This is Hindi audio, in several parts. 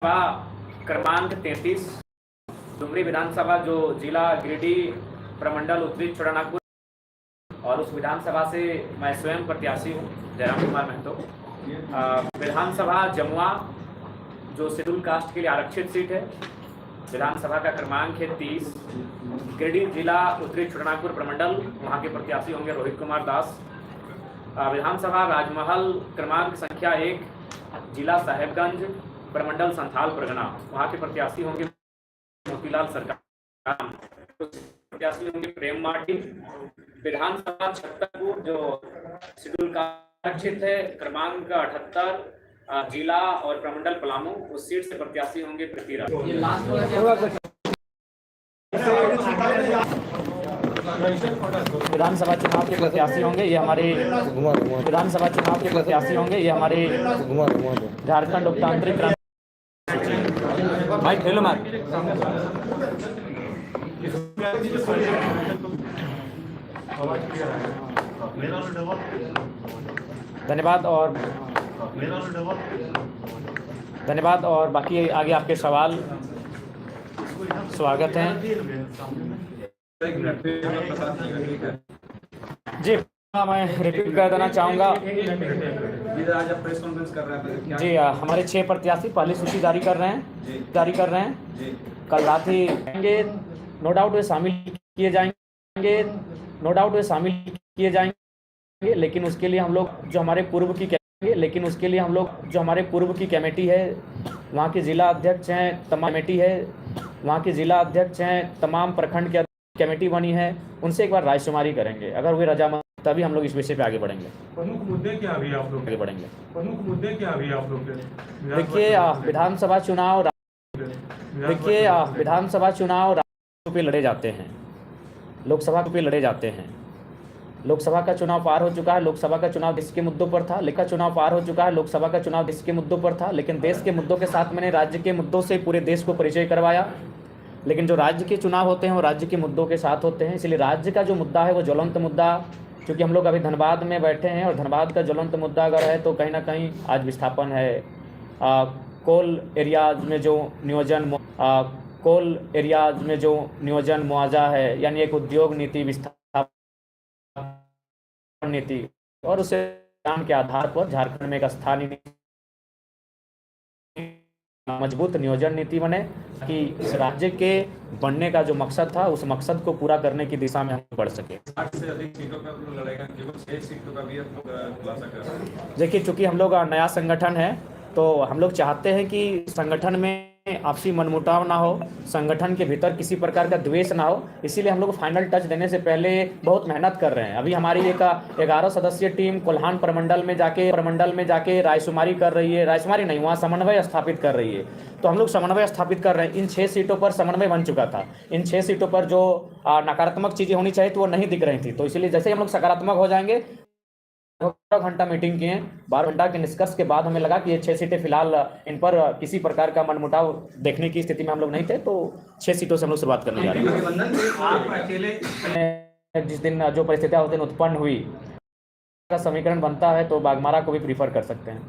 सभा क्रमांक 33 डुमरी विधानसभा जो जिला गिरिडीह प्रमंडल उत्तरी छोटानागपुर और उस विधानसभा से मैं स्वयं प्रत्याशी हूँ जयराम कुमार महतो। विधानसभा जमुआ जो शेड्यूल कास्ट के लिए आरक्षित सीट है, विधानसभा का क्रमांक है 30। गिरिडीह जिला उत्तरी छोटानागपुर प्रमंडल, वहाँ के प्रत्याशी होंगे रोहित कुमार दास। विधानसभा राजमहल क्रमांक संख्या 1 जिला साहेबगंज प्रमंडल संथाल परगना, वहाँ के प्रत्याशी होंगे मोतीलाल सरकार, प्रत्याशी होंगे प्रेम मार्टिन। विधानसभा छतरपुर जो शेड्यूल का आरक्षित है क्रमांक 78 जिला और प्रमंडल पलामू, उस सीट से प्रत्याशी होंगे पृथ्वीराज। विधानसभा चुनाव के प्रत्याशी होंगे ये हमारे विधानसभा चुनाव के प्रत्याशी होंगे ये हमारे झारखंड लोकतांत्रिक क्रांति। भाई खेलो मत। धन्यवाद और बाकी आगे आपके सवाल स्वागत हैं जी। मैं रिपीट कर देना चाहूँगा आज आप प्रेस कॉन्फ्रेंस कर रहे हैं जी। हमारे 6 प्रत्याशी पहली सूची जारी कर रहे हैं कल रात ही आएंगे। नो डाउट वे शामिल किए जाएंगे, लेकिन उसके लिए हम लोग जो हमारे पूर्व की कमेटी है, वहाँ के जिला अध्यक्ष हैं, तमाम प्रखंड के कमेटी बनी है, उनसे एक बार रायशुमारी करेंगे। अगर वे रजामंद तभी हम लोग इस विषय पे आगे बढ़ेंगे। प्रमुख मुद्दे क्या अभी आप लोग देखिए विधानसभा चुनाव पे लड़े जाते हैं, लोकसभा पे लड़े जाते हैं। लोकसभा का चुनाव पार हो चुका है, लोकसभा का चुनाव देश के मुद्दों पर था। लेकिन देश के मुद्दों के साथ मैंने राज्य के मुद्दों से पूरे देश को परिचय करवाया। लेकिन जो राज्य के चुनाव होते हैं वो राज्य के मुद्दों के साथ होते हैं, इसलिए राज्य का जो मुद्दा है वो ज्वलंत मुद्दा, क्योंकि हम लोग अभी धनबाद में बैठे हैं और धनबाद का ज्वलंत मुद्दा अगर है तो कहीं ना कहीं आज विस्थापन है। कोल एरियाज में जो नियोजन मुआवजा है, यानी एक उद्योग नीति, विस्थापन नीति, और उसे के आधार पर झारखंड में एक स्थानीय मजबूत नियोजन नीति बने कि इस राज्य के बनने का जो मकसद था उस मकसद को पूरा करने की दिशा में हम बढ़ सके। 60 से अधिक सीटों का लड़ेगा, केवल 6 सीटों का भी खुलासा कर रहे हैं। देखिए, चूंकि हम लोग नया संगठन है तो हम लोग चाहते हैं कि संगठन में आपसी मनमुटाव ना हो, संगठन के भीतर किसी प्रकार का द्वेष ना हो, इसीलिए हम लोग फाइनल टच देने से पहले बहुत मेहनत कर रहे हैं। अभी हमारी एक 11 सदस्यीय टीम कोल्हान प्रमंडल में जाके रायशुमारी कर रही है, रायशुमारी नहीं, वहाँ समन्वय स्थापित कर रही है। तो हम लोग समन्वय स्थापित कर रहे हैं। इन 6 सीटों पर समन्वय बन चुका था। इन 6 सीटों पर जो नकारात्मक चीज़ें होनी चाहिए तो वो नहीं दिख रही थी, तो इसलिए जैसे ही हम लोग सकारात्मक हो जाएंगे, 12 घंटा मीटिंग किए, 12 घंटा के निष्कर्ष के बाद हमें लगा कि ये 6 सीटें फिलहाल इन पर किसी प्रकार का मनमुटाव देखने की स्थिति में हम लोग नहीं थे, तो 6 सीटों से हम लोग शुरुआत करने जा रहे हैं। जिस दिन जो परिस्थितियां उस दिन उत्पन्न हुई का समीकरण बनता है तो बागमारा को भी प्रीफर कर सकते हैं।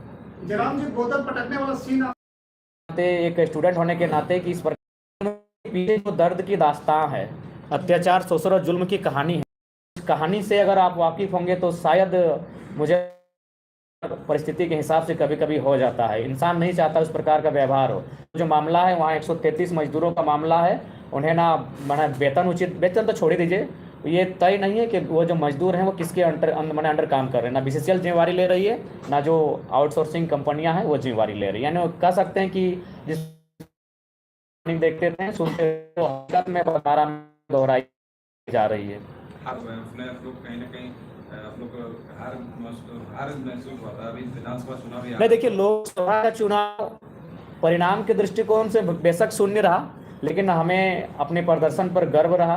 एक स्टूडेंट होने के नाते कि इस प्रकार पीछे जो दर्द की दास्तां है, अत्याचार, शोषण और जुल्म की कहानी है, कहानी से अगर आप वाकिफ होंगे तो शायद मुझे परिस्थिति के हिसाब से कभी कभी हो जाता है। इंसान नहीं चाहता उस प्रकार का व्यवहार हो। जो मामला है वहाँ 133 मजदूरों का मामला है, उन्हें ना वेतन तो छोड़ ही दीजिए, ये तय नहीं है कि वो जो मजदूर हैं वो किसके अंडर काम कर रहे हैं। ना बीसीसीएल जिम्मेवारी ले रही है, ना जो आउटसोर्सिंग कंपनियां हैं वो जिम्मेवारी ले रही है। यानी कह सकते हैं कि जिस देखते थे सुनते में बार दोहराई जा रही है। नहीं, देखिए, लोकसभा का चुनाव परिणाम के दृष्टिकोण से बेशक शून्य रहा, लेकिन हमें अपने प्रदर्शन पर गर्व रहा।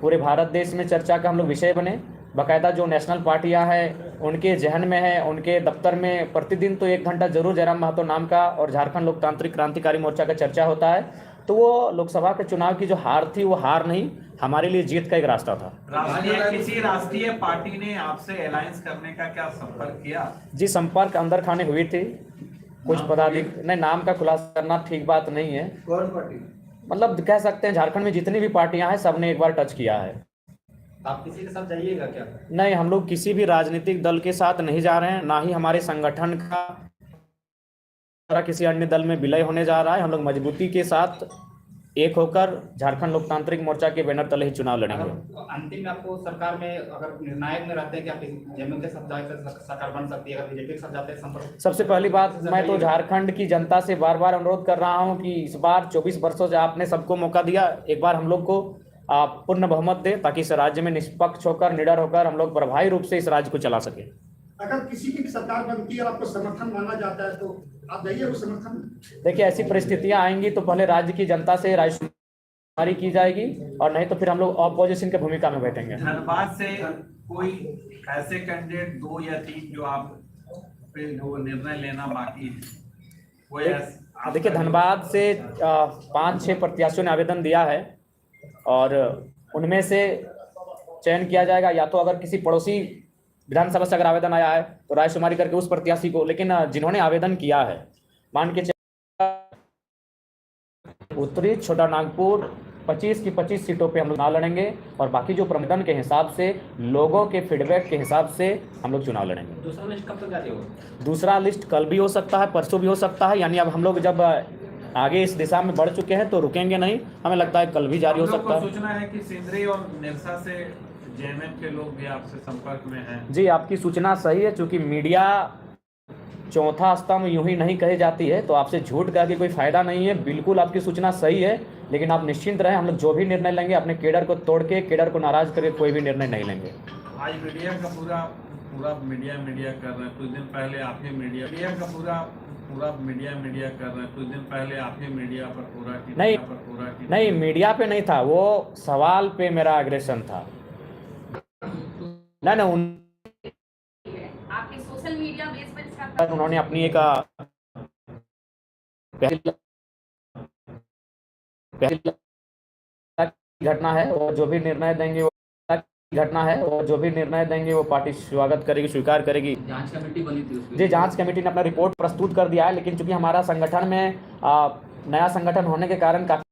पूरे भारत देश में चर्चा का हम लोग विषय बने। बाकायदा जो नेशनल पार्टियां हैं उनके जहन में है, उनके दफ्तर में प्रतिदिन तो 1 घंटा जरूर जयराम महतो नाम का और झारखंड लोकतांत्रिक क्रांतिकारी मोर्चा का चर्चा होता है। तो वो लोकसभा के चुनाव की जो हार थी वो हार नहीं, हमारे लिए जीत का एक रास्ता था। किसी राष्ट्रीय पार्टी ने आपसे अलायंस करने का क्या संपर्क किया? जी, संपर्क अंदर खाने हुई थी। कुछ पदाधिकारी, नहीं नाम का खुलासा करना ठीक बात नहीं है। कौन पार्टी? मतलब कह सकते हैं झारखंड में जितनी भी पार्टियां हैं सबने एक बार टच किया है। आप किसी के साथ जाइएगा क्या? नहीं, हम लोग किसी भी राजनीतिक दल के साथ नहीं जा रहे हैं, ना ही हमारे संगठन का किसी अन्य दल में विलय होने जा रहा है। हम लोग मजबूती के साथ एक होकर झारखंड लोकतांत्रिक मोर्चा के बैनर तले ही चुनाव लड़ेंगे। अंतिम में आपको सरकार में अगर निर्णायक में रहते हैं कि आप जेएमएम के साथ जाकर सरकार बन सकती है, अगर बीजेपी के साथ जाते हैं संपर्क? सबसे पहली बात, मैं तो झारखंड की जनता से बार बार अनुरोध कर रहा हूं कि इस बार 24 वर्षों से आपने सबको मौका दिया, एक बार हम लोग को आप पूर्ण बहुमत दे ताकि इस राज्य में निष्पक्ष होकर, निडर होकर हम लोग प्रभावी रूप से इस राज्य को चला सके। अगर किसी की सरकार बनती है और आपको समर्थन मांगा जाता है तो आप जाइए उस समर्थन में। देखिए, ऐसी परिस्थितियां आएंगी तो पहले राज्य की जनता से राय की जाएगी और नहीं तो फिर हम लोग ऑपोजिशन की भूमिका में बैठेंगे। धनबाद से कोई ऐसे कैंडिडेट 2 या 3 जो आप पे जो निर्णय लेना बाकी है वो? देखिए, धनबाद से 5-6 प्रत्याशियों ने आवेदन दिया है और उनमें से चयन किया जाएगा। या तो अगर किसी पड़ोसी विधानसभा से अगर आवेदन आया है तो रायशुमारी करके उस प्रत्याशी को, लेकिन जिन्होंने आवेदन किया है मान के उत्तरी छोटा नागपुर 25 की 25 सीटों पे हम लोग चुनाव लड़ेंगे और बाकी जो प्रबंधन के हिसाब से, लोगों के फीडबैक के हिसाब से हम लोग चुनाव लड़ेंगे। दूसरा लिस्ट कब तक जारी होगा? दूसरा लिस्ट कल भी हो सकता है, परसों भी हो सकता है। यानी अब हम लोग जब आगे इस दिशा में बढ़ चुके हैं तो रुकेंगे नहीं, हमें लगता है कल भी जारी हो सकता है। सूचना है कि सिंदरी और निरसा से जेएमएम के लोग भी आपसे संपर्क में हैं। जी, आपकी सूचना सही है। चूंकि मीडिया चौथा स्तंभ यूं ही नहीं कही जाती है तो आपसे झूठ कह के कोई फायदा नहीं है। बिल्कुल आपकी सूचना सही है, लेकिन आप निश्चिंत रहें, हम लोग जो भी निर्णय लेंगे अपने केडर को तोड़ के, केडर को नाराज करके कोई भी निर्णय नहीं लेंगे। आज मीडिया का पूरा मीडिया कर रहे हैं। कुछ दिन पहले आप ही मीडिया का पूरा मीडिया कर रहे हैं। कुछ दिन पहले आप ही मीडिया पर पूरा नहीं, मीडिया पे नहीं था, वो सवाल पे मेरा एग्रेशन था। नहीं, आपके सोशल मीडिया बेस पर उन्होंने अपनी एक पहली घटना है और जो भी निर्णय देंगे वो पार्टी स्वागत करेगी, स्वीकार करेगी। जांच कमेटी बनी थी उसकी? जी, जांच कमेटी ने अपना रिपोर्ट प्रस्तुत कर दिया है, लेकिन चूंकि हमारा संगठन में नया संगठन होने के कारण काफी,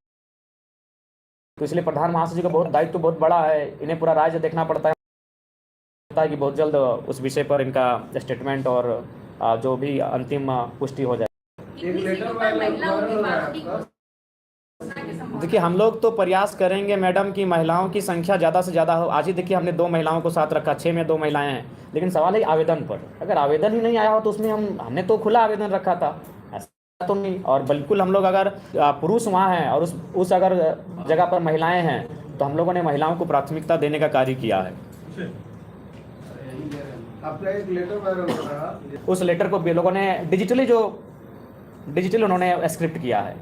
तो इसलिए प्रधान महासचिव का दायित्व बहुत बड़ा है। इन्हें पूरा राज्य देखना पड़ता है कि बहुत जल्द उस विषय पर इनका स्टेटमेंट और जो भी अंतिम पुष्टि हो जाए। देखिए, हम लोग तो प्रयास करेंगे मैडम कि महिलाओं की संख्या ज़्यादा से ज़्यादा हो। आज ही देखिए हमने 2 महिलाओं को साथ रखा, 6 में 2 महिलाएं हैं, लेकिन सवाल है आवेदन पर। अगर आवेदन ही नहीं आया हो तो उसमें हमने तो खुला आवेदन रखा था, ऐसा तो नहीं। और बिल्कुल हम लोग अगर पुरुष वहाँ हैं और उस अगर जगह पर महिलाएं हैं तो हम लोगों ने महिलाओं को प्राथमिकता देने का कार्य किया है। आपका एक लेटर वायरल हो रहा है, उस लेटर को भी लोगों ने डिजिटल उन्होंने स्क्रिप्ट किया है।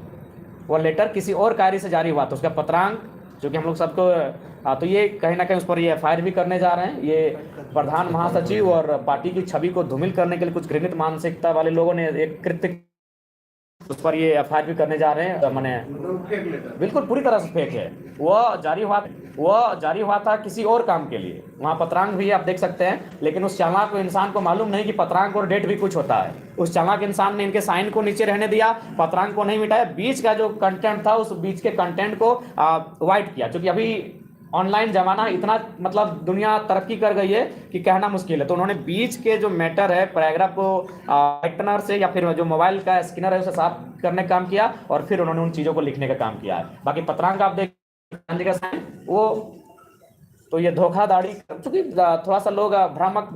वो लेटर किसी और कार्य से जारी हुआ था, उसका पत्रांक जो कि हम लोग सबको तो ये कहीं ना कहीं उस पर ये एफआईआर भी करने जा रहे हैं। ये प्रधान महासचिव और पार्टी की छवि को धूमिल करने के लिए कुछ घृणित मानसिकता वाले लोगों ने एक कृत्य, उस पर ये एफआईआर भी करने जा रहे हैं। मैंने फेक लेटर, बिल्कुल पूरी तरह से फेक है। वो जारी हुआ था किसी और काम के लिए, वहाँ पत्रांक भी आप देख सकते हैं, लेकिन उस चालाक इंसान को मालूम नहीं कि पत्रांक और डेट भी कुछ होता है। उस चालाक इंसान ने इनके साइन को नीचे रहने दिया, पत्रांक को नहीं मिटाया, बीच का जो कंटेंट था उस बीच के कंटेंट को वाइट किया। क्योंकि अभी ऑनलाइन जमाना इतना, मतलब दुनिया तरक्की कर गई है कि कहना मुश्किल है, तो उन्होंने बीच के जो मैटर है पैराग्राफ को व्हाइटनर से या फिर जो मोबाइल का स्कैनर है उसे साफ करने का काम किया और फिर उन्होंने उन चीज़ों को लिखने का काम किया है। बाकी पत्रांक आप देख गांधी का साइन, वो तो ये धोखाधड़ी, चूंकि थोड़ा सा लोग भ्रामक,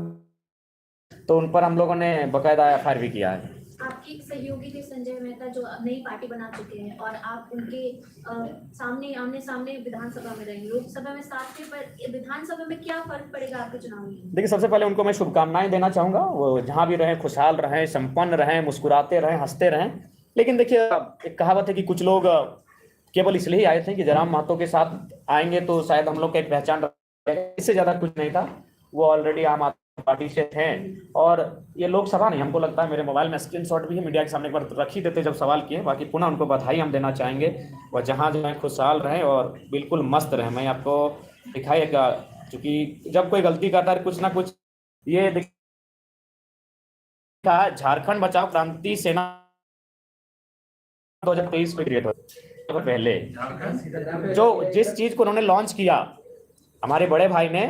तो उन पर हम लोगों ने बाकायदा एफआईआर भी किया है। आपके एक सहयोगी थे संजय मेहता जो नई पार्टी बना चुके हैं और आप उनके आमने सामने विधानसभा में रहेंगे, लोकसभा में साथ थे, पर विधानसभा में क्या फर्क पड़ेगा आपके चुनाव में? देखिए, सबसे पहले उनको मैं शुभकामनाएं देना चाहूँगा, वो जहाँ भी रहें खुशहाल रहें, संपन्न रहें, मुस्कुराते रहें, हंसते रहें। लेकिन देखिए, एक कहावत है कि कुछ लोग केवल इसलिए ही आए थे कि जयराम महतो के साथ आएंगे तो शायद हम लोग का एक पहचान रहेगा, इससे ज़्यादा कुछ नहीं था। वो ऑलरेडी आम आदमी पार्टी से थे और ये लोकसभा नहीं, हमको लगता है मेरे मोबाइल में स्क्रीनशॉट भी है, मीडिया के सामने एक बार रख ही देते जब सवाल किए। बाकी पुनः उनको बधाई हम देना चाहेंगे, वह जहाँ जहाँ खुशहाल रहें और बिल्कुल मस्त रहें। मैं आपको दिखाइएगा, क्योंकि जब कोई गलती करता है कुछ ना कुछ, ये देखा झारखंड बचाओ क्रांति सेना 2023 में क्रिएट हुआ पहले जो जिस चीज को उन्होंने लॉन्च किया, हमारे बड़े भाई ने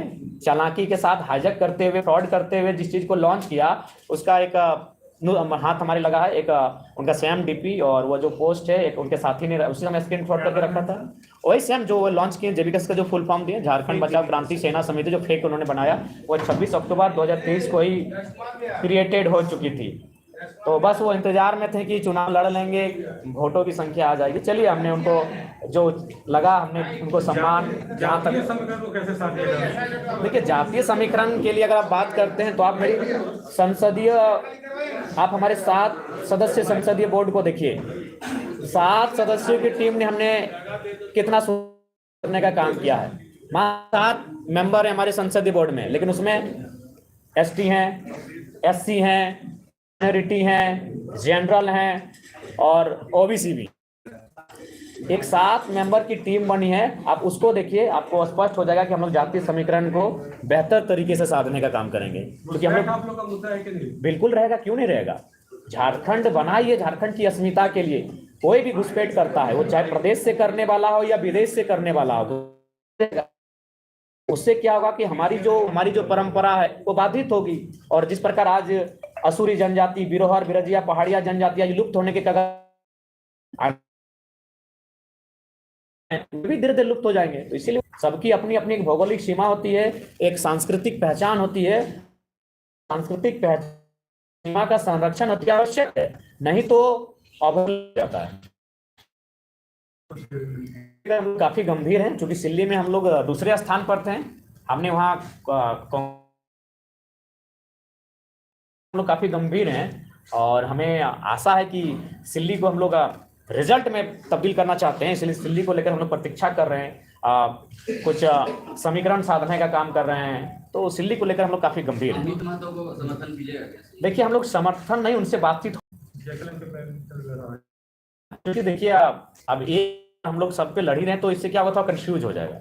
चालाकी के साथ हाईजैक करते हुए, फ्रॉड करते हुए जिस चीज को लॉन्च किया, उसका एक हाथ हमारे लगा है। एक उनका सेम डीपी और वो जो पोस्ट है एक उनके साथी ने उसी समय स्क्रीनशॉट करके रखा था, वही सेम जो वो लॉन्च किए जेबीएस का जो फुल फॉर्म दिए, झारखंड बचाव क्रांति सेना समिति, जो फेक उन्होंने बनाया, वो 26 अक्टूबर 2023 को ही क्रिएटेड हो चुकी थी। तो बस वो इंतजार में थे कि चुनाव लड़ लेंगे, वोटों की संख्या आ जाएगी। चलिए, हमने उनको जो लगा, हमने उनको सम्मान। जहाँ तक समीकरण को कैसे साथ दिया? देखिए, जातीय समीकरण के लिए अगर आप बात करते हैं तो आप मेरी संसदीय, आप हमारे 7 सदस्य संसदीय बोर्ड को देखिए। 7 सदस्यों की टीम ने हमने कितना करने का काम किया है। 7 मेंबर है हमारे संसदीय बोर्ड में, लेकिन उसमें एसटी हैं, एससी हैं, माइनॉरिटी हैं, जनरल हैं और ओबीसी भी। एक 7 मेंबर की टीम बनी है। आप उसको देखिए, आपको स्पष्ट हो जाएगा कि हम लोग जातीय समीकरण को बेहतर तरीके से साधने का काम करेंगे। क्योंकि हम लोग का मुद्दा है कि नहीं? बिल्कुल रहेगा, क्यों नहीं रहेगा। झारखंड बना ही है झारखंड की अस्मिता के लिए। कोई भी घुसपैठ करता है, वो चाहे प्रदेश से करने वाला हो या विदेश से करने वाला हो, उससे क्या होगा कि हमारी जो परंपरा है वो बाधित होगी। और जिस प्रकार आज असुरी जनजाति, बिरोहर, बिरजिया, पहाड़िया जनजातियां लुप्त होने के कगार भी धीरे धीरे लुप्त हो जाएंगे। तो इसीलिए सबकी अपनी अपनी एक भौगोलिक सीमा होती है, एक सांस्कृतिक पहचान होती है। सांस्कृतिक पहचान सीमा का संरक्षण अति आवश्यक है, नहीं तो अवहेलना जाता है। काफी गंभीर है, क्योंकि सिल्ली में हम लोग दूसरे स्थान पर थे। हमने वहाँ हम लोग काफी गंभीर हैं और हमें आशा है कि सिल्ली को हम लोग रिजल्ट में तब्दील करना चाहते हैं। इसलिए सिल्ली को लेकर हम लोग प्रतीक्षा कर रहे हैं, कुछ समीकरण साधने का काम कर रहे हैं। तो सिल्ली को लेकर हम लोग काफी गंभीर हैं। देखिए, हम लोग समर्थन नहीं, उनसे बातचीत। क्योंकि देखिए, अब एक हम लोग सब पे लड़ ही रहे हैं, तो इससे क्या होगा, थोड़ा कंफ्यूज हो जाएगा।